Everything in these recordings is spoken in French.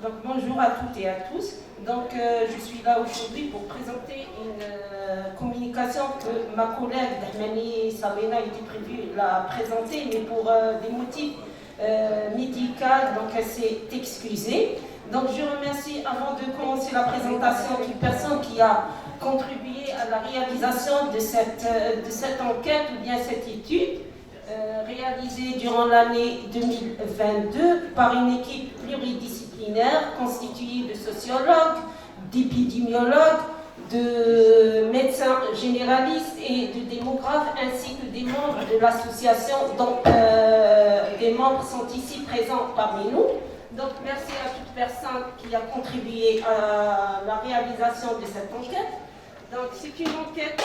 Donc bonjour à toutes et à tous. Donc je suis là aujourd'hui pour présenter une communication que ma collègue Dahmani Sabena était prévue la présenter, mais pour des motifs médicaux, donc elle s'est excusée. Donc je remercie avant de commencer la présentation toute personne qui a contribué à la réalisation de cette enquête ou bien cette étude. Réalisée durant l'année 2022 par une équipe pluridisciplinaire constituée de sociologues, d'épidémiologues, de médecins généralistes et de démographes, ainsi que des membres de l'association, dont des membres sont ici présents parmi nous. Donc merci à toute personne qui a contribué à la réalisation de cette enquête. Donc c'est une enquête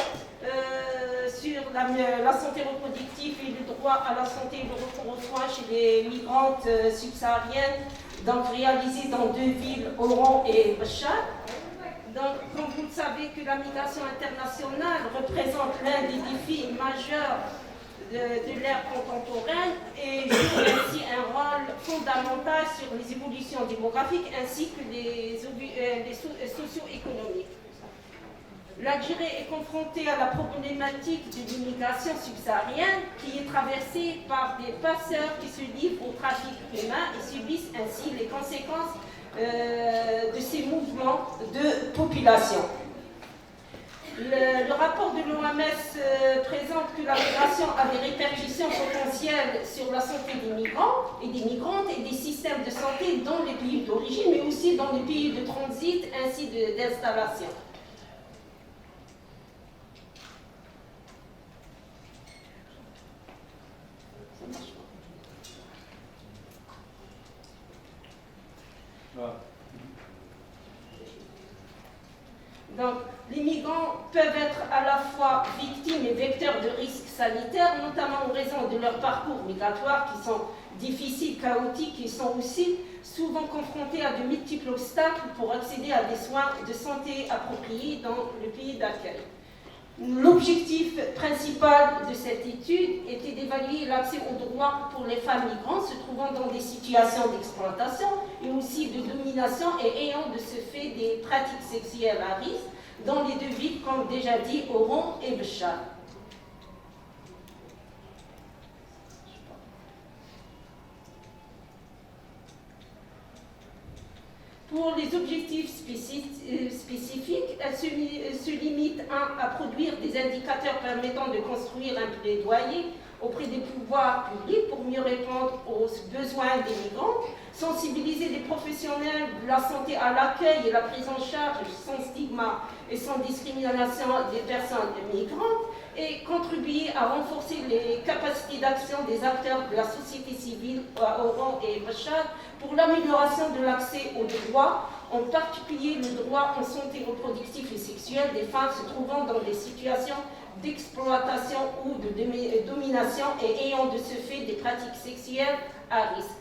sur la santé reproductive et le droit à la santé et le recours aux soins chez les migrantes subsahariennes, donc réalisée dans deux villes, Oran et Béchar. Donc, comme vous le savez, que la migration internationale représente l'un des défis majeurs de l'ère contemporaine et joue ainsi un rôle fondamental sur les évolutions démographiques ainsi que les socio-économiques. L'Algérie est confrontée à la problématique de l'immigration subsaharienne qui est traversée par des passeurs qui se livrent au trafic humain et subissent ainsi les conséquences de ces mouvements de population. Le rapport de l'OMS présente que la migration a des répercussions potentielles sur la santé des migrants et des migrantes et des systèmes de santé dans les pays d'origine, mais aussi dans les pays de transit ainsi d'installation. Donc, les migrants peuvent être à la fois victimes et vecteurs de risques sanitaires, notamment en raison de leur parcours migratoire qui sont difficiles, chaotiques et sont aussi souvent confrontés à de multiples obstacles pour accéder à des soins de santé appropriés dans le pays d'accueil. L'objectif principal de cette étude était d'évaluer l'accès aux droits pour les femmes migrantes se trouvant dans des situations d'exploitation et aussi de domination et ayant de ce fait des pratiques sexuelles à risque dans les deux villes, comme déjà dit, Oran et Béchar. Pour les objectifs spécifiques, elle se limite à produire des indicateurs permettant de construire un plaidoyer auprès des pouvoirs publics pour mieux répondre aux besoins des migrants, sensibiliser les professionnels de la santé à l'accueil et la prise en charge sans stigma et sans discrimination des personnes migrantes et contribuer à renforcer les capacités d'action des acteurs de la société civile à Oran et Béchar pour l'amélioration de l'accès aux droits, en particulier le droit en santé reproductive et sexuelle des femmes se trouvant dans des situations d'exploitation ou de domination et ayant de ce fait des pratiques sexuelles à risque.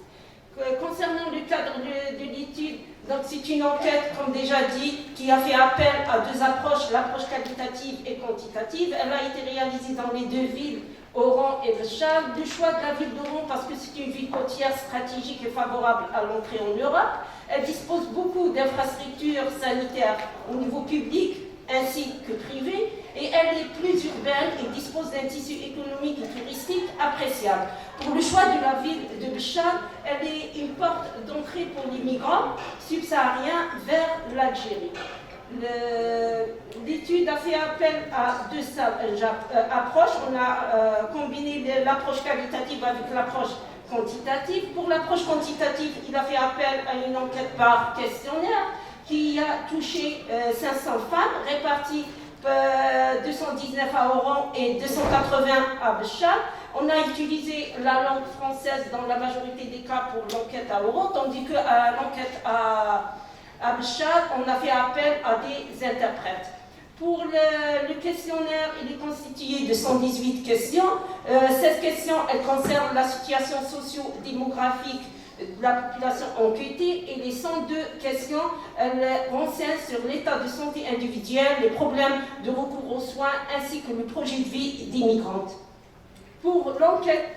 Concernant le cadre de l'étude, donc c'est une enquête, comme déjà dit, qui a fait appel à deux approches, l'approche qualitative et quantitative. Elle a été réalisée dans les deux villes, Oran et Béchar. Le choix de la ville d'Oran parce que c'est une ville côtière stratégique et favorable à l'entrée en Europe. Elle dispose beaucoup d'infrastructures sanitaires au niveau public ainsi que privé, et elle est plus urbaine et dispose d'un tissu économique et touristique appréciable. Pour le choix de la ville de Béchar, elle est une porte d'entrée pour les migrants subsahariens vers l'Algérie. L'étude a fait appel à deux approches. On a combiné l'approche qualitative avec l'approche quantitative. Pour l'approche quantitative, il a fait appel à une enquête par questionnaire qui a touché 500 femmes réparties 219 à Oran et 280 à Béchar. On a utilisé la langue française dans la majorité des cas pour l'enquête à Oran, tandis qu'à l'enquête à Béchar, on a fait appel à des interprètes. Pour le questionnaire, il est constitué de 118 questions. 16 questions, elles concernent la situation socio-démographique de la population enquêtée et les 102 questions renseignent sur l'état de santé individuel, les problèmes de recours aux soins ainsi que le projet de vie des migrantes. Pour l'enquête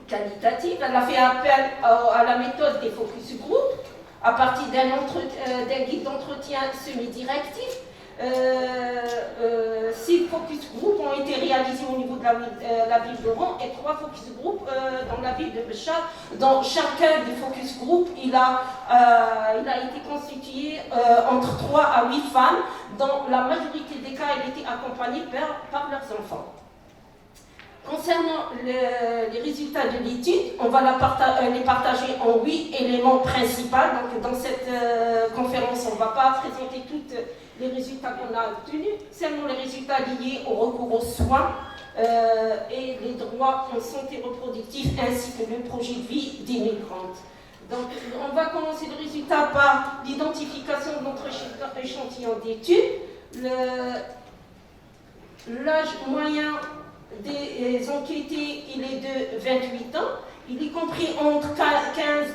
qualitative, elle a fait appel à la méthode des focus group à partir d'un guide d'entretien semi-directif. 6 focus group ont été réalisés au niveau de la ville d'Oran et 3 focus group dans la ville de Béchar. Dans chacun des focus group, il a été constitué entre 3 à 8 femmes. Dans la majorité des cas, elles étaient accompagnées par leurs enfants. Concernant les résultats de l'étude, on va les partager en 8 éléments principaux. Donc, dans cette conférence, on ne va pas présenter tous les résultats qu'on a obtenus, seulement les résultats liés au recours aux soins et les droits en santé reproductive ainsi que le projet de vie des migrantes. Donc, on va commencer le résultat par l'identification de notre échantillon d'études. L'âge moyen des enquêtés, il est de 28 ans. Il est compris entre 15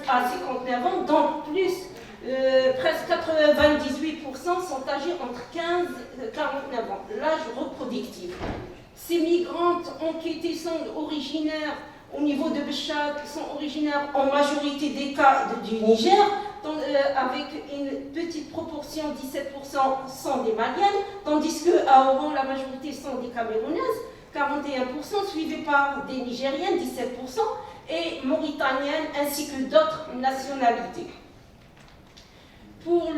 à 59 ans, donc presque 98% sont âgés entre 15 et 49 ans, l'âge reproductif. Ces migrantes enquêtées sont originaires, au niveau de Béchar, sont originaires en majorité des cas du Niger, avec une petite proportion, 17% sont des Maliennes, tandis qu'à Oran, la majorité sont des Camerounaises, 41%, suivis par des Nigériennes, 17%, et Mauritaniennes, ainsi que d'autres nationalités. Pour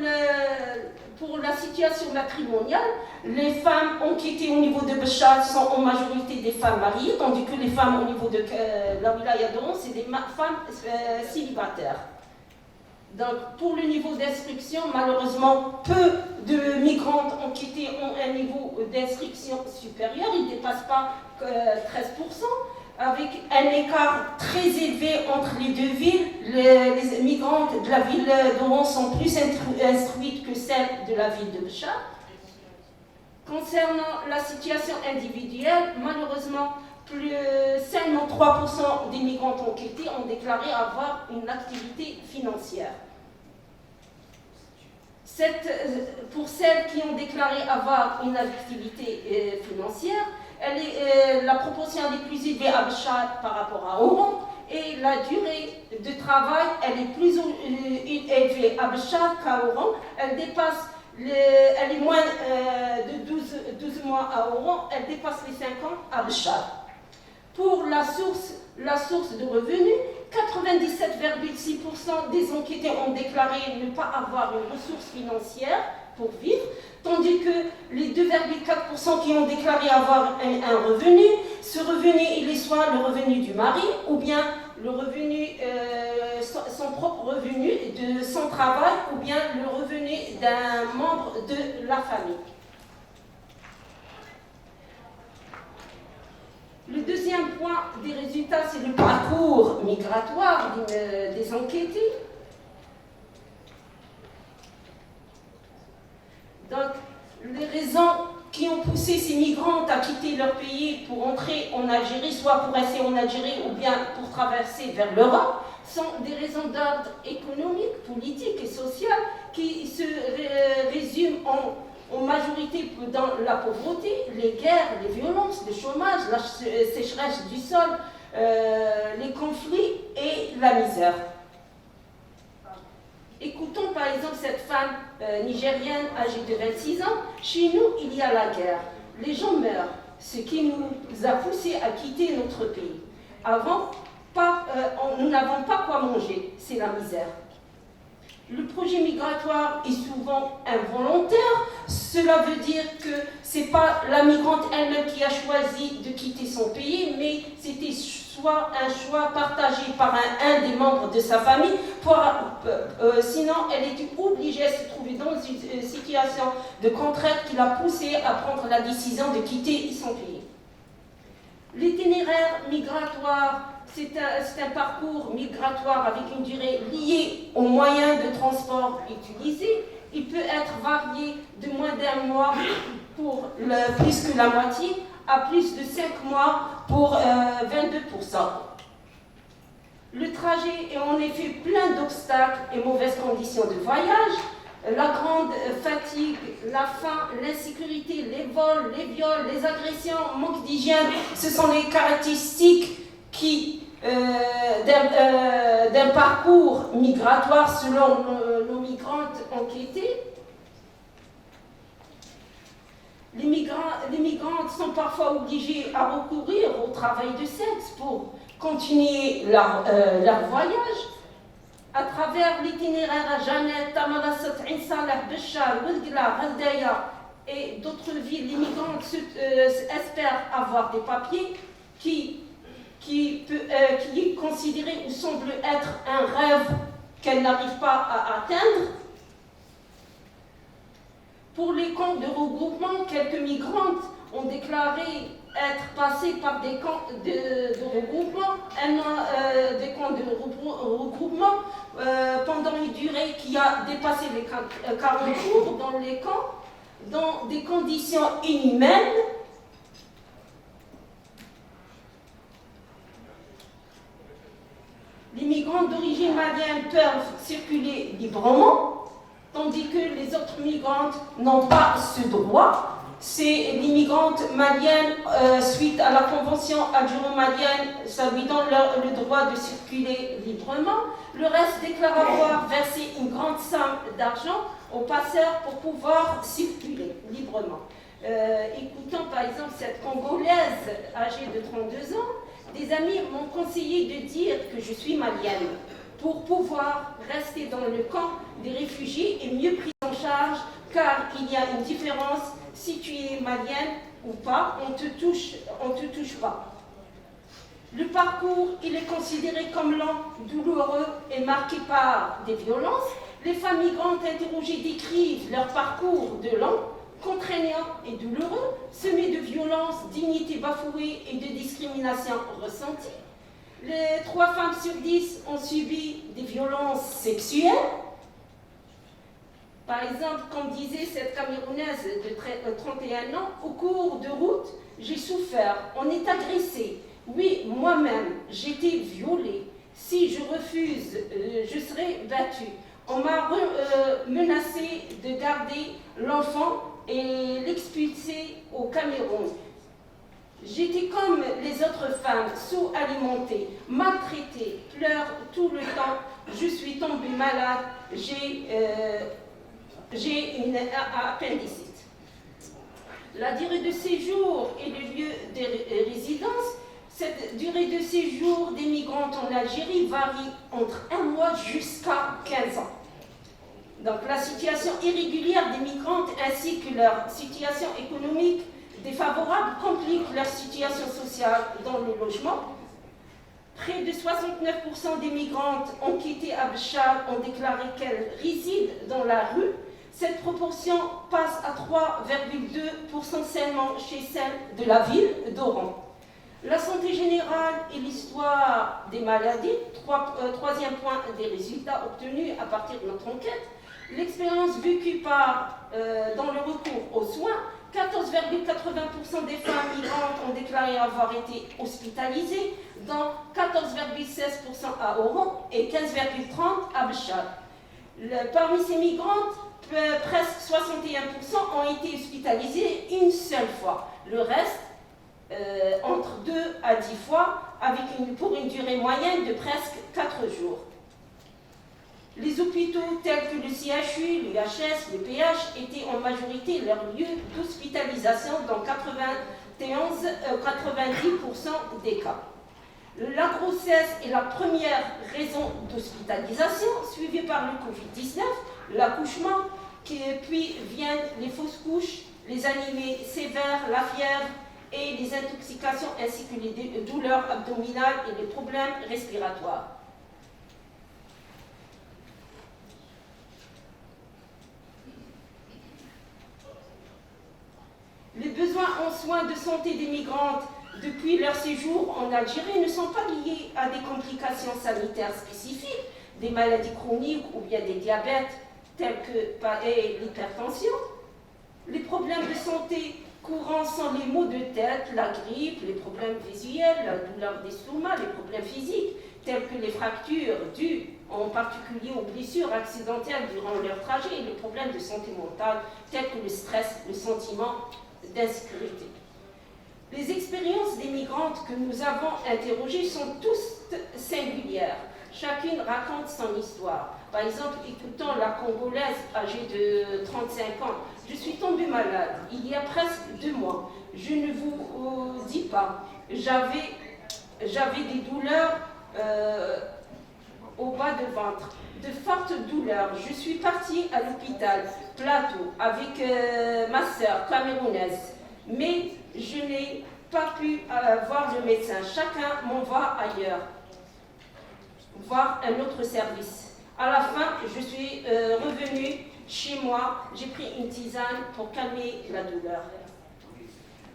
la situation matrimoniale, les femmes enquêtées au niveau de Béchar sont en majorité des femmes mariées, tandis que les femmes au niveau de la wilaya d'Oran, c'est des femmes célibataires. Donc, pour le niveau d'instruction, malheureusement, peu de migrantes enquêtées ont un niveau d'instruction supérieur, il ne dépasse pas 13%. Avec un écart très élevé entre les deux villes, les migrantes de la ville d'Oran sont plus instruites que celles de la ville de Béchar. Concernant la situation individuelle, malheureusement, seulement 3% des migrantes enquêtées ont déclaré avoir une activité financière. Pour celles qui ont déclaré avoir une activité financière, la proportion est plus élevée à Béchar par rapport à Oran et la durée de travail elle est plus élevée à Béchar qu'à Oran. Elle est moins de 12 mois à Oran, elle dépasse les 5 ans à Béchar. Pour la source de revenus, 97,6% des enquêtés ont déclaré ne pas avoir une ressource financière pour vivre, tandis que les 2,4% qui ont déclaré avoir un revenu, ce revenu, il est soit le revenu du mari ou bien le revenu, son propre revenu de son travail ou bien le revenu d'un membre de la famille. Le deuxième point des résultats, c'est le parcours migratoire des enquêtés. Donc, les raisons qui ont poussé ces migrantes à quitter leur pays pour entrer en Algérie, soit pour rester en Algérie ou bien pour traverser vers l'Europe, sont des raisons d'ordre économique, politique et social qui se résument en majorité dans la pauvreté, les guerres, les violences, le chômage, la sécheresse du sol, les conflits et la misère. Écoutons par exemple cette femme nigérienne âgée de 26 ans. Chez nous, il y a la guerre. Les gens meurent, ce qui nous a poussés à quitter notre pays. Avant, nous n'avons pas quoi manger, c'est la misère. Le projet migratoire est souvent involontaire. Cela veut dire que ce n'est pas la migrante elle-même qui a choisi de quitter son pays, mais c'était soit un choix partagé par un des membres de sa famille, sinon elle était obligée de se trouver dans une situation de contrainte qui l'a poussée à prendre la décision de quitter son pays. L'itinéraire migratoire, c'est un parcours migratoire avec une durée liée aux moyens de transport utilisés. Il peut être varié de moins d'1 mois pour plus que la moitié à plus de 5 mois pour 22%. Le trajet est en effet plein d'obstacles et mauvaises conditions de voyage. La grande fatigue, la faim, l'insécurité, les vols, les viols, les agressions, manque d'hygiène, ce sont les caractéristiques d'un parcours migratoire selon nos migrantes enquêtées, les migrantes sont parfois obligées à recourir au travail de sexe pour continuer leur voyage. À travers l'itinéraire à Janet, Tamarasat, Insalah, Béchar, Wilgla, Raldaya et d'autres villes, les migrantes espèrent avoir des papiers qui est considéré ou semble être un rêve qu'elles n'arrivent pas à atteindre. Pour les camps de regroupement, quelques migrantes ont déclaré être passées par des camps de regroupement, des camps de regroupement pendant une durée qui a dépassé les 40 jours dans les camps, dans des conditions inhumaines. Les migrants d'origine malienne peuvent circuler librement, tandis que les autres migrantes n'ont pas ce droit. C'est les migrantes maliennes, suite à la convention algéro-malienne, ça lui donne le droit de circuler librement. Le reste déclare avoir versé une grande somme d'argent aux passeurs pour pouvoir circuler librement. Écoutons par exemple cette Congolaise âgée de 32 ans. Des amis m'ont conseillé de dire que je suis malienne pour pouvoir rester dans le camp des réfugiés et mieux pris en charge, car il y a une différence si tu es malienne ou pas, on te touche pas. Le parcours, il est considéré comme lent, douloureux et marqué par des violences. Les femmes migrantes interrogées décrivent leur parcours de lent, contraignant et douloureux, semé de violences, dignité bafouée et de discrimination ressentie. Les 3 femmes sur 10 ont subi des violences sexuelles. Par exemple, comme disait cette Camerounaise de 31 ans, au cours de route, j'ai souffert, on est agressé. Oui, moi-même, j'étais violée. Si je refuse, je serai battue. On m'a menacé de garder l'enfant et l'expulser au Cameroun. J'étais comme les autres femmes, sous-alimentée, maltraitée, pleure tout le temps. Je suis tombée malade, j'ai une appendicite. La durée de séjour et le lieu de résidence. Cette durée de séjour des migrantes en Algérie varie entre 1 mois jusqu'à 15 ans. Donc la situation irrégulière des migrantes ainsi que leur situation économique défavorable compliquent leur situation sociale dans le logement. Près de 69% des migrantes enquêtées à Béchar ont déclaré qu'elles résident dans la rue. Cette proportion passe à 3,2% seulement chez celles de la ville d'Oran. La santé générale et l'histoire des maladies, troisième point des résultats obtenus à partir de notre enquête. L'expérience vécue dans le recours aux soins, 14,80% des femmes migrantes ont déclaré avoir été hospitalisées, dont 14,16% à Oran et 15,30% à Béchar. Parmi ces migrantes, presque 61% ont été hospitalisées une seule fois. Le reste, entre 2 à 10 fois, pour une durée moyenne de presque 4 jours. Les hôpitaux tels que le CHU, l'UHS, le PH étaient en majorité leur lieu d'hospitalisation dans 90% des cas. La grossesse est la première raison d'hospitalisation, suivie par le Covid-19, l'accouchement, puis viennent les fausses couches, les anémies sévères, la fièvre et les intoxications ainsi que les douleurs abdominales et les problèmes respiratoires. Les besoins en soins de santé des migrantes depuis leur séjour en Algérie ne sont pas liés à des complications sanitaires spécifiques, des maladies chroniques ou bien des diabètes tels que l'hypertension. Les problèmes de santé courants sont les maux de tête, la grippe, les problèmes visuels, la douleur d'estomac, les problèmes physiques tels que les fractures dues en particulier aux blessures accidentelles durant leur trajet et les problèmes de santé mentale tels que le stress, le sentiment d'insécurité. Les expériences des migrantes que nous avons interrogées sont toutes singulières. Chacune raconte son histoire. Par exemple, écoutons la Congolaise âgée de 35 ans. Je suis tombée malade il y a presque 2 mois. Je ne vous dis pas. J'avais des douleurs au bas de ventre, de fortes douleurs. Je suis partie à l'hôpital Plateau avec ma sœur camerounaise. Mais je n'ai pas pu voir le médecin. Chacun m'envoie ailleurs, voir un autre service. À la fin, je suis revenue chez moi. J'ai pris une tisane pour calmer la douleur.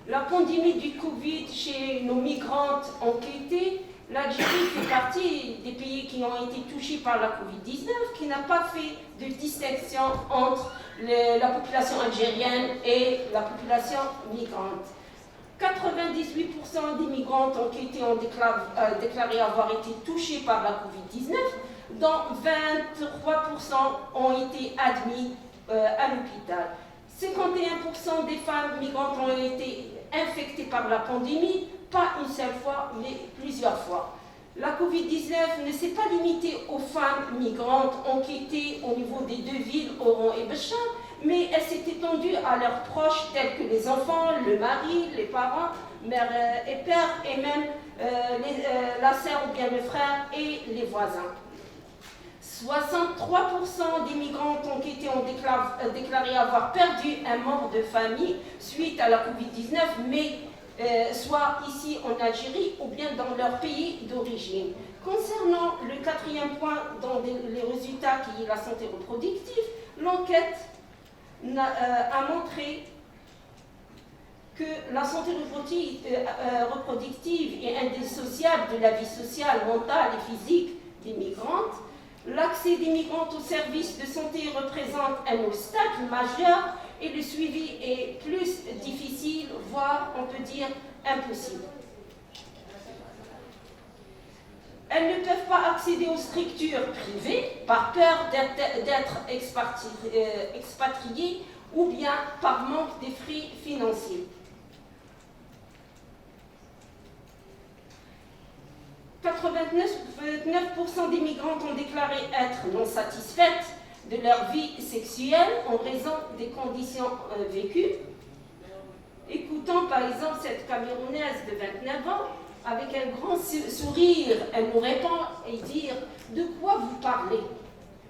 La pandémie du Covid chez nos migrantes enquêtées, l'Algérie fait partie des pays qui ont été touchés par la Covid-19, qui n'a pas fait de distinction entre la population algérienne et la population migrante. 98% des migrantes enquêtées ont déclaré avoir été touchées par la Covid-19, dont 23% ont été admis à l'hôpital. 51% des femmes migrantes ont été infectées par la pandémie, pas une seule fois, mais plusieurs fois. La Covid-19 ne s'est pas limitée aux femmes migrantes enquêtées au niveau des 2 villes, Oran et Béchar, mais elle s'est étendue à leurs proches tels que les enfants, le mari, les parents, mère et père, et même la sœur ou bien le frère et les voisins. 63% des migrantes enquêtées ont déclaré avoir perdu un membre de famille suite à la Covid-19, mais soit ici en Algérie ou bien dans leur pays d'origine. Concernant le 4e point dans les résultats qui est la santé reproductive, l'enquête a montré que la santé reproductive est indissociable de la vie sociale, mentale et physique des migrantes. L'accès des migrantes aux services de santé représente un obstacle majeur et le suivi est plus difficile, voire on peut dire impossible. Elles ne peuvent pas accéder aux structures privées par peur d'être expatriées ou bien par manque de frais financiers. 89% des migrantes ont déclaré être non satisfaites de leur vie sexuelle en raison des conditions vécues. Écoutons par exemple cette Camerounaise de 29 ans, avec un grand sourire, elle nous répond et dit « De quoi vous parlez?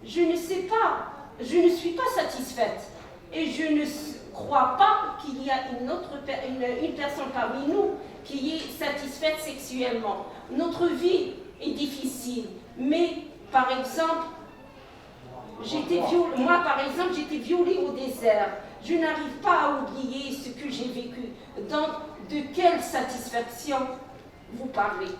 Je ne sais pas, je ne suis pas satisfaite et je ne crois pas qu'il y a une personne parmi nous qui est satisfaite sexuellement. Notre vie est difficile, mais par exemple, moi par exemple, j'étais violée au désert. Je n'arrive pas à oublier ce que j'ai vécu. Donc, de quelle satisfaction vous parlez?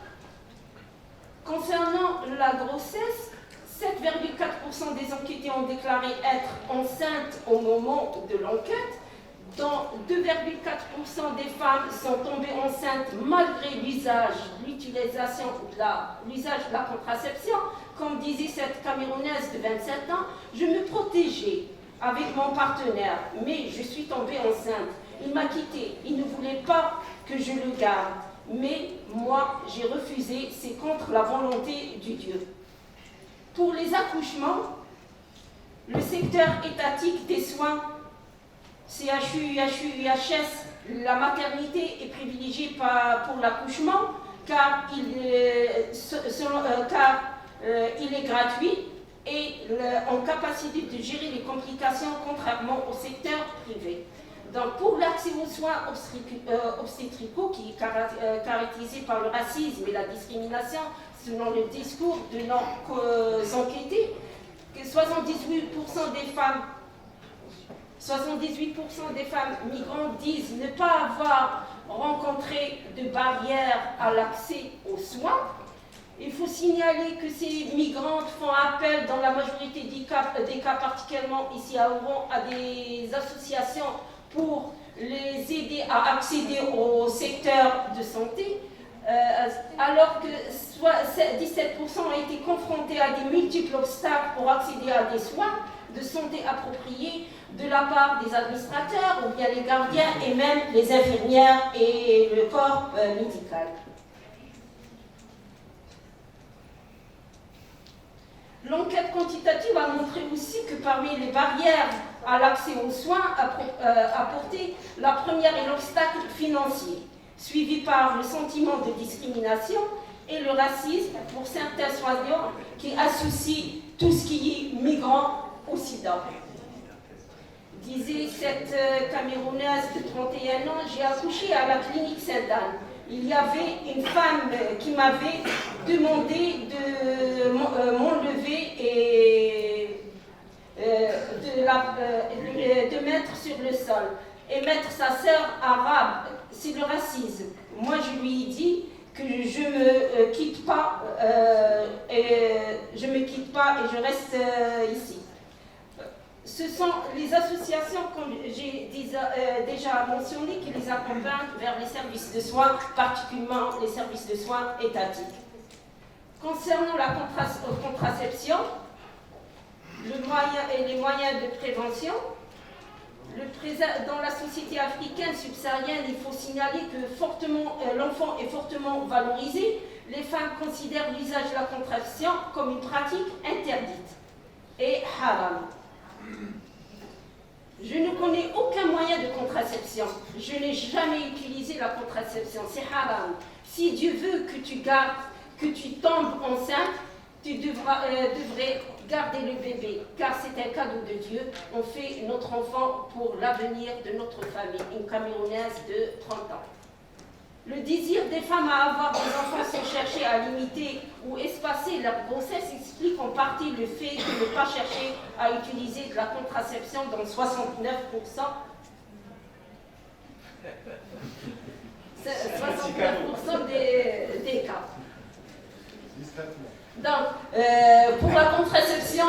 Concernant la grossesse, 7,4% des enquêtés ont déclaré être enceintes au moment de l'enquête, dont 2,4% des femmes sont tombées enceintes malgré l'utilisation de la contraception. Comme disait cette Camerounaise de 27 ans, je me protégeais avec mon partenaire, mais je suis tombée enceinte. Il m'a quittée, il ne voulait pas que je le garde. Mais moi, j'ai refusé, c'est contre la volonté du Dieu. Pour les accouchements, le secteur étatique des soins, CHU, IHU, IHS, la maternité est privilégiée pour l'accouchement car il est gratuit et en capacité de gérer les complications contrairement au secteur privé. Donc, pour l'accès aux soins obstétricaux, qui est caractérisé par le racisme et la discrimination, selon le discours de nos enquêtés, que 78% des femmes migrantes disent ne pas avoir rencontré de barrières à l'accès aux soins. Il faut signaler que ces migrantes font appel, dans la majorité des cas particulièrement ici à Oran, à des associations pour les aider à accéder au secteur de santé, alors que 17% ont été confrontés à des multiples obstacles pour accéder à des soins de santé appropriés de la part des administrateurs ou bien les gardiens et même les infirmières et le corps médical. L'enquête quantitative a montré aussi que parmi les barrières à l'accès aux soins apportés, la première est l'obstacle financier, suivi par le sentiment de discrimination et le racisme pour certains soignants qui associent tout ce qui est migrant au sida. Disait cette Camerounaise de 31 ans, j'ai accouché à la clinique Sainte-Anne. Il y avait une femme qui m'avait demandé de m'enlever et de mettre sur le sol et mettre sa sœur arabe. C'est le racisme. Moi, je lui ai dit que je me quitte pas et je reste ici. Ce sont les associations, comme j'ai déjà mentionné, qui les accompagnent vers les services de soins, particulièrement les services de soins étatiques. Concernant la contraception, les moyens de prévention, dans la société africaine subsaharienne, il faut signaler que l'enfant est fortement valorisé. Les femmes considèrent l'usage de la contraception comme une pratique interdite et haram. Je ne connais aucun moyen de contraception. Je n'ai jamais utilisé la contraception. C'est haram. Si Dieu veut que tu gardes, que tu tombes enceinte, tu devrais garder le bébé, car c'est un cadeau de Dieu. On fait notre enfant pour l'avenir de notre famille. Une Camerounaise de 30 ans. Le désir des femmes à avoir des enfants sans chercher à limiter ou espacer leur grossesse explique en partie le fait de ne pas chercher à utiliser de la contraception dans 69% des cas. Donc, pour la contraception,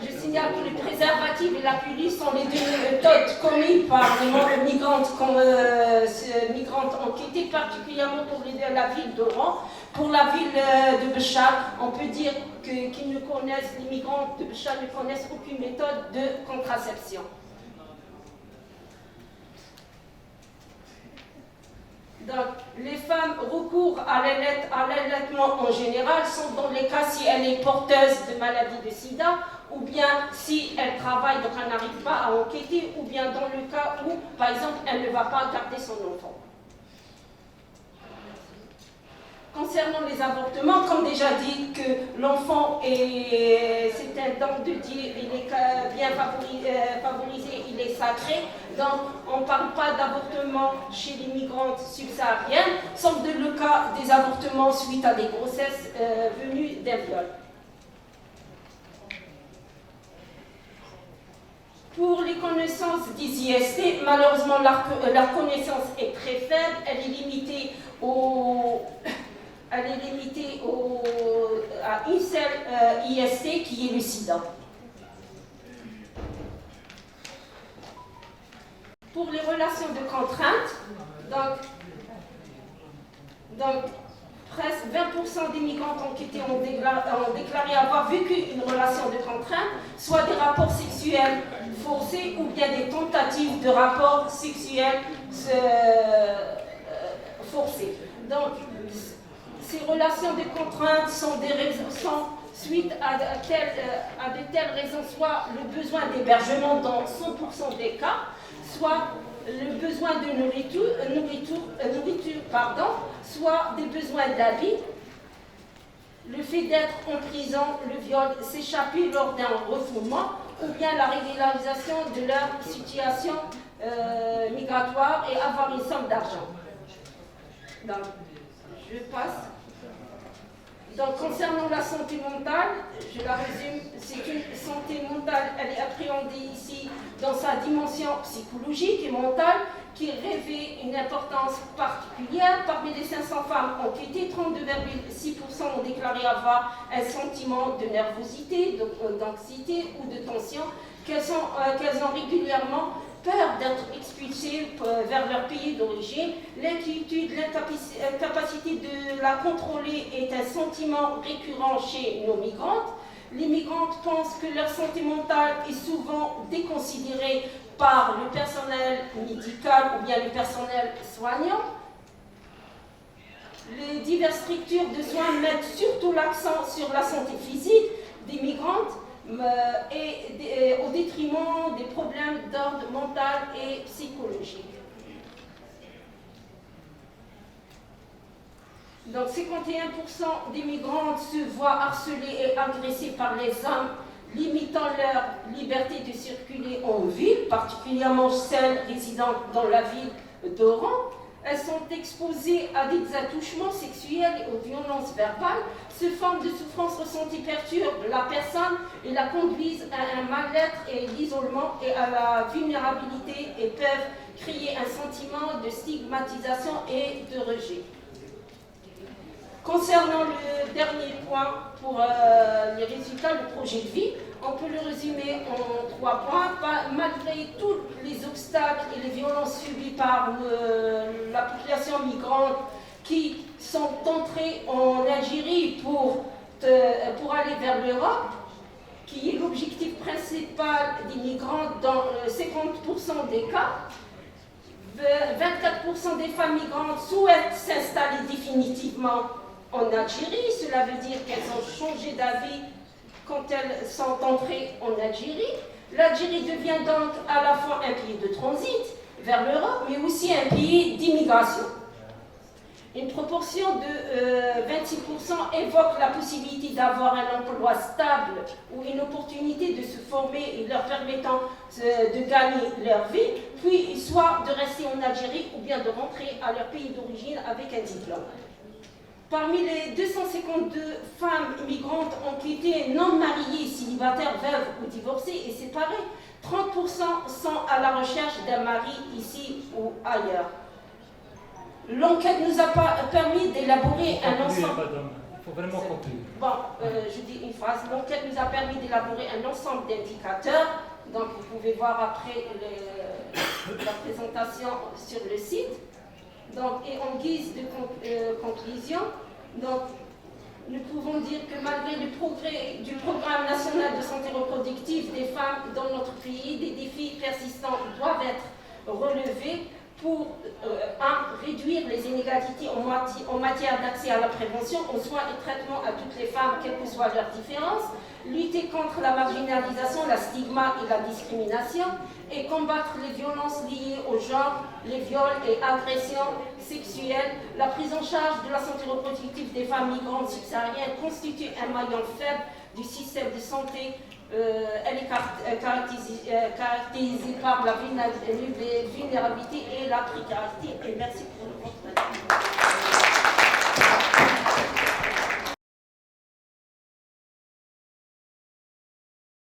je signale que les préservatifs et la pilule sont les deux méthodes commises par les migrantes enquêtées, particulièrement pour la ville d'Oran. Pour la ville de Béchar, on peut dire les migrants de Béchar ne connaissent aucune méthode de contraception. Donc, les femmes recourent à l'allaitement en général, sauf dans les cas si elle est porteuse de maladie de sida, ou bien si elle travaille, donc elle n'arrive pas à enquêter, ou bien dans le cas où, par exemple, elle ne va pas garder son enfant. Concernant les avortements, comme déjà dit que l'enfant c'est un don de Dieu, il est bien favorisé, il est sacré. Donc on ne parle pas d'avortement chez les migrantes subsahariennes, sauf dans le cas des avortements suite à des grossesses venues d'un viol. Pour les connaissances des IST, malheureusement leur connaissance est très faible, elle est limitée à une seule IST qui est le sida. Pour les relations de contrainte, donc presque 20% des migrantes enquêtées ont déclaré avoir vécu une relation de contrainte, soit des rapports sexuels forcés ou bien des tentatives de rapports sexuels forcés. Donc, ces relations de contrainte sont suite à de telles raisons, soit le besoin d'hébergement dans 100% des cas, soit le besoin de nourriture, soit des besoins d'habits, le fait d'être en prison, le viol, s'échapper lors d'un refoulement, ou bien la régularisation de leur situation migratoire et avoir une somme d'argent. Donc, je passe. Donc, concernant la santé mentale, je la résume, c'est une santé mentale, elle est appréhendée ici dans sa dimension psychologique et mentale qui revêt une importance particulière. Parmi les 500 femmes enquêtées, 32,6% ont déclaré avoir un sentiment de nervosité, d'anxiété ou de tension, qu'elles ont régulièrement peur d'être expulsées vers leur pays d'origine. L'inquiétude, l'incapacité de la contrôler est un sentiment récurrent chez nos migrantes. Les migrantes pensent que leur santé mentale est souvent déconsidérée par le personnel médical ou bien le personnel soignant. Les diverses structures de soins mettent surtout l'accent sur la santé physique des Donc 51% des migrantes se voient harcelées et agressées par les hommes, limitant leur liberté de circuler en ville, particulièrement celles résidant dans la ville d'Oran. Elles sont exposées à des attouchements sexuels et aux violences verbales. Ces formes de souffrance ressentie perturbent la personne et la conduisent à un mal-être et l'isolement et à la vulnérabilité et peuvent créer un sentiment de stigmatisation et de rejet. Concernant le dernier point pour les résultats, le projet de vie, on peut le résumer en 3 points. Malgré tous les obstacles et les violences subies par la population migrante qui sont entrées en Algérie pour aller vers l'Europe, qui est l'objectif principal des migrants dans 50% des cas, 24% des femmes migrantes souhaitent s'installer définitivement en Algérie. Cela veut dire qu'elles ont changé d'avis quand elles sont entrées en Algérie. L'Algérie devient donc à la fois un pays de transit vers l'Europe, mais aussi un pays d'immigration. Une proportion de 26% évoque la possibilité d'avoir un emploi stable ou une opportunité de se former et leur permettant de gagner leur vie, puis soit de rester en Algérie ou bien de rentrer à leur pays d'origine avec un diplôme. Parmi les 252 femmes migrantes ont quitté non mariées, célibataires, veuves ou divorcées et séparées, 30% sont à la recherche d'un mari ici ou ailleurs. L'enquête nous a permis d'élaborer un ensemble... Madame, il faut vraiment conclure. Bon, je dis une phrase. L'enquête nous a permis d'élaborer un ensemble d'indicateurs. Donc, vous pouvez voir après la présentation sur le site. Donc, et en guise de conclusion, donc, nous pouvons dire que malgré le progrès du programme national de santé reproductive des femmes dans notre pays, des défis persistants doivent être relevés pour réduire les inégalités en matière d'accès à la prévention, aux soins et traitements à toutes les femmes, quelles que soient leurs différences, lutter contre la marginalisation, la stigma et la discrimination, et combattre les violences liées au genre, les viols et agressions sexuelles. La prise en charge de la santé reproductive des femmes migrantes subsahariennes constitue un maillon faible du système de santé. Elle est caractérisée par la vulnérabilité et la précarité. Et merci pour votre